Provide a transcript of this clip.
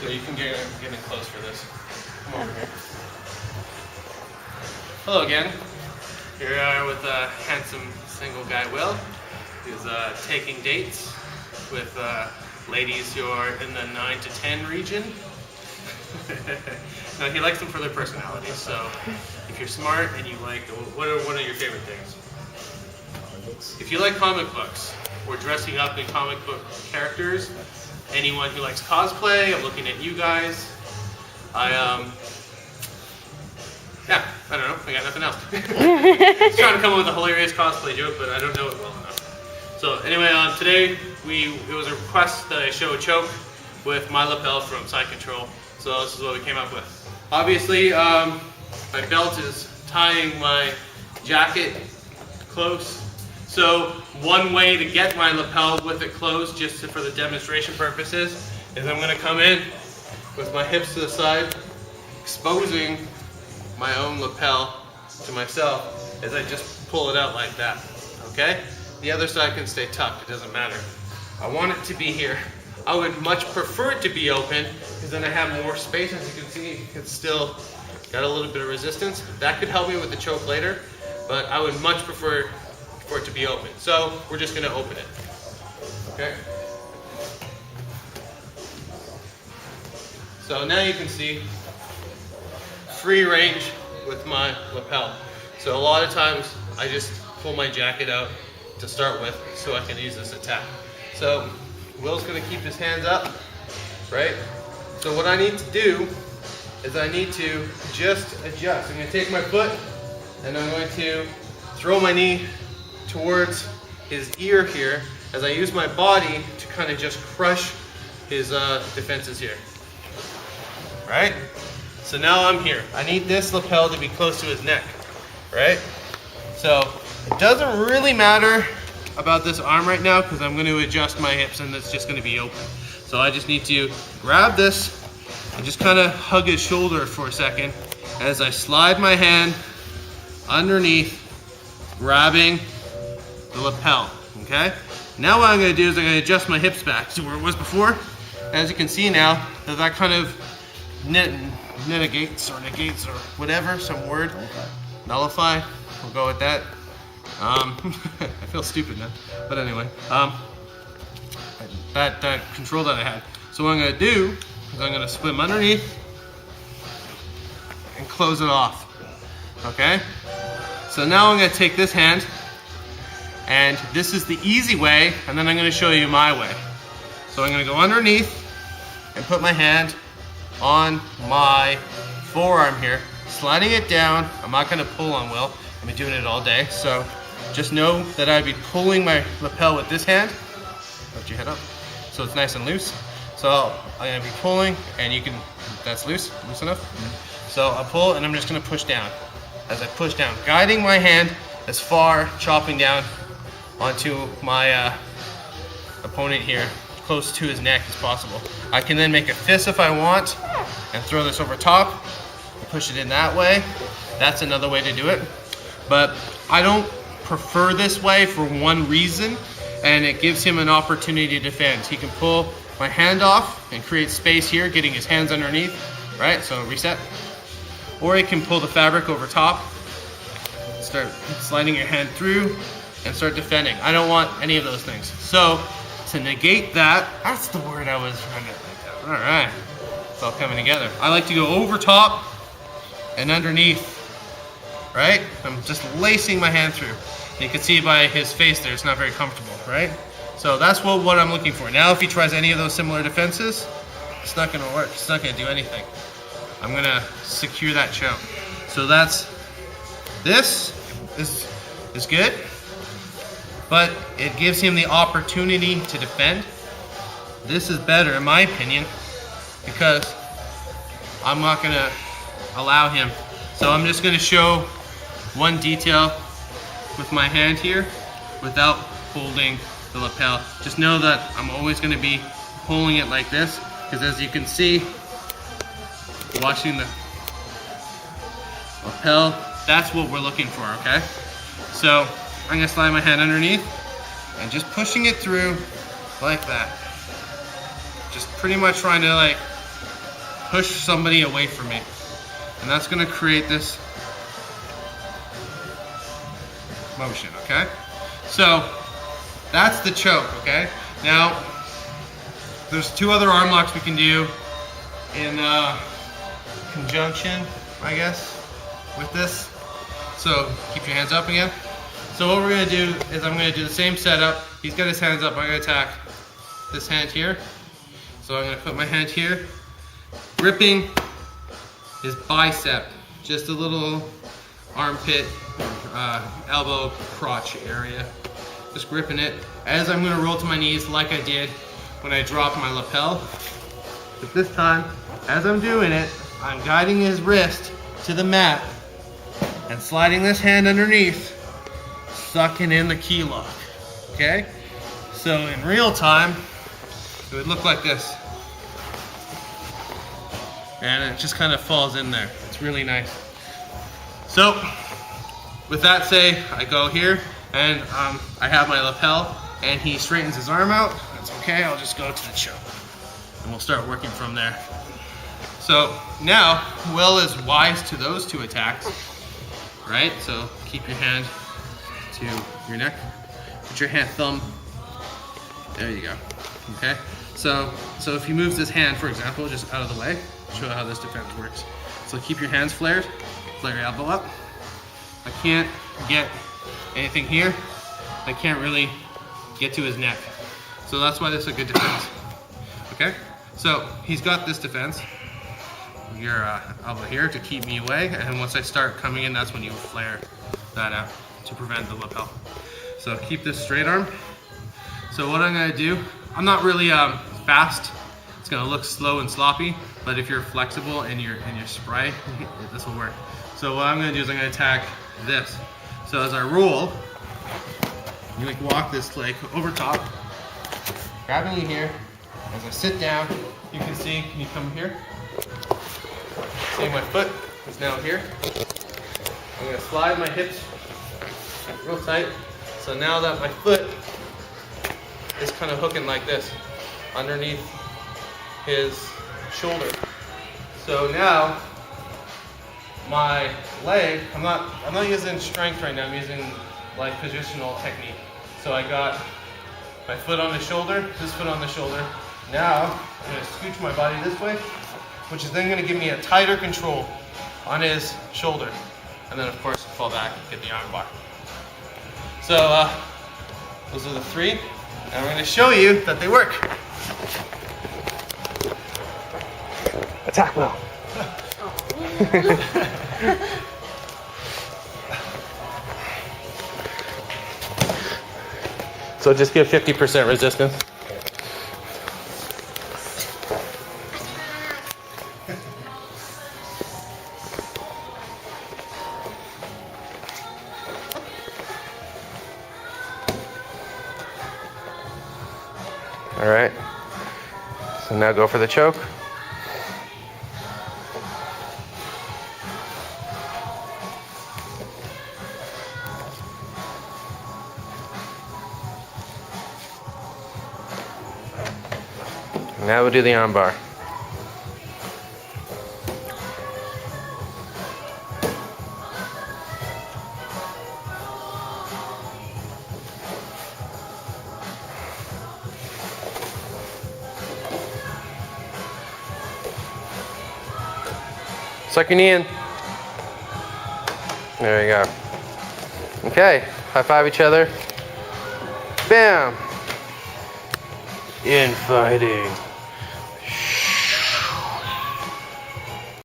So you can get in close for this. Come over here. Hello again. Here we are with a handsome single guy, Will. He's taking dates with ladies who are in the 9 to 10 region. No, he likes them for their personality. So if you're smart and you like, what are your favorite things? If you like comic books or dressing up in comic book characters, anyone who likes cosplay, I'm looking at you guys. Yeah, I don't know, I got nothing else. I was trying to come up with a hilarious cosplay joke, but I don't know it well enough. So anyway, today it was a request that I show a choke with my lapel from Side Control. So this is what we came up with. Obviously, my belt is tying my jacket close. So one way to get my lapel with it closed, just for the demonstration purposes, is I'm going to come in with my hips to the side, exposing my own lapel to myself as I just pull it out like that. Okay? The other side can stay tucked, it doesn't matter. I want it to be here. I would much prefer it to be open, because then I have more space. As you can see, it's still got a little bit of resistance. That could help me with the choke later, but I would much prefer for it to be open. So we're just going to open it. Okay? So now you can see free range with my lapel. So a lot of times I just pull my jacket out to start with so I can use this attack. So Will's going to keep his hands up, right? So what I need to do is I need to just adjust. I'm going to take my foot and I'm going to throw my knee towards his ear here as I use my body to kind of just crush his defenses here. Right? So now I'm here. I need this lapel to be close to his neck, right? So it doesn't really matter about this arm right now because I'm going to adjust my hips and it's just going to be open. So I just need to grab this and just kind of hug his shoulder for a second as I slide my hand underneath, grabbing the lapel, okay? Now what I'm going to do is I'm going to adjust my hips back to where it was before. As you can see now, that kind of negates or whatever, some word. Nullify, we'll go with that. I feel stupid now, but anyway, that control that I had. So what I'm going to do is I'm going to swim underneath and close it off, okay? So now I'm going to take this hand, and this is the easy way, and then I'm going to show you my way. So I'm going to go underneath and put my hand on my forearm here, sliding it down. I'm not going to pull on Will. I've been doing it all day, so just know that I'd be pulling my lapel with this hand. Lift your head up so it's nice and loose. So I'm going to be pulling, and you can, that's loose enough. So I'll pull, and I'm just going to push down. As I push down, guiding my hand as far, chopping down onto my opponent here, close to his neck as possible. I can then make a fist if I want and throw this over top and push it in that way. That's another way to do it. But I don't prefer this way for one reason, and it gives him an opportunity to defend. He can pull my hand off and create space here, getting his hands underneath, right? So reset. Or he can pull the fabric over top, start sliding your hand through, and start defending. I don't want any of those things. So to negate that, that's the word I was trying to think of. All right, it's all coming together. I like to go over top and underneath, right? I'm just lacing my hand through. You can see by his face there, it's not very comfortable, right? So that's what I'm looking for. Now if he tries any of those similar defenses, it's not gonna work. It's not gonna do anything. I'm gonna secure that choke. So this is good, but it gives him the opportunity to defend. This is better in my opinion because I'm not gonna allow him. So I'm just gonna show one detail with my hand here without holding the lapel. Just know that I'm always gonna be pulling it like this because as you can see, watching the lapel, that's what we're looking for, okay? So I'm gonna slide my hand underneath and just pushing it through like that. Just pretty much trying to like push somebody away from me. And that's gonna create this motion, okay? So that's the choke, okay? Now, there's 2 other arm locks we can do in conjunction, I guess, with this. So keep your hands up again. So what we're gonna do is I'm gonna do the same setup. He's got his hands up, I'm gonna attack this hand here. So I'm gonna put my hand here, gripping his bicep, just a little armpit, elbow, crotch area. Just gripping it. As I'm gonna roll to my knees like I did when I dropped my lapel. But this time, as I'm doing it, I'm guiding his wrist to the mat and sliding this hand underneath, sucking in the key lock, okay? So in real time, it would look like this. And it just kind of falls in there. It's really nice. So, with that say, I go here and I have my lapel and he straightens his arm out. That's okay, I'll just go to the choke and we'll start working from there. So now, Will is wise to those 2 attacks, right? So keep your hand to your neck. Put your hand thumb, there you go, okay? So if he moves his hand, for example, just out of the way, show how this defense works. So keep your hands flared, flare your elbow up. I can't get anything here. I can't really get to his neck. So that's why this is a good defense, okay? So he's got this defense, your elbow here to keep me away, and once I start coming in, that's when you flare that out to prevent the lapel. So keep this straight arm. So what I'm gonna do, I'm not really fast. It's gonna look slow and sloppy, but if you're flexible and you're spry, this will work. So what I'm gonna do is I'm gonna attack this. So as I roll, you like walk this leg over top, grabbing you here. As I sit down, you can see, can you come here? See my foot is now here. I'm gonna slide my hips real tight. So now that my foot is kind of hooking like this underneath his shoulder. So now my leg, I'm not using strength right now, I'm using like positional technique. So I got my foot on the shoulder, this foot on the shoulder. Now I'm gonna scooch my body this way, which is then gonna give me a tighter control on his shoulder. And then of course fall back and get the arm bar. So those are the 3, and I'm gonna show you that they work. Attack, Will. So just give 50% resistance. All right, so now go for the choke. Now we'll do the arm bar. Suck your knee in. There you go. Okay, high five each other. Bam! Infighting.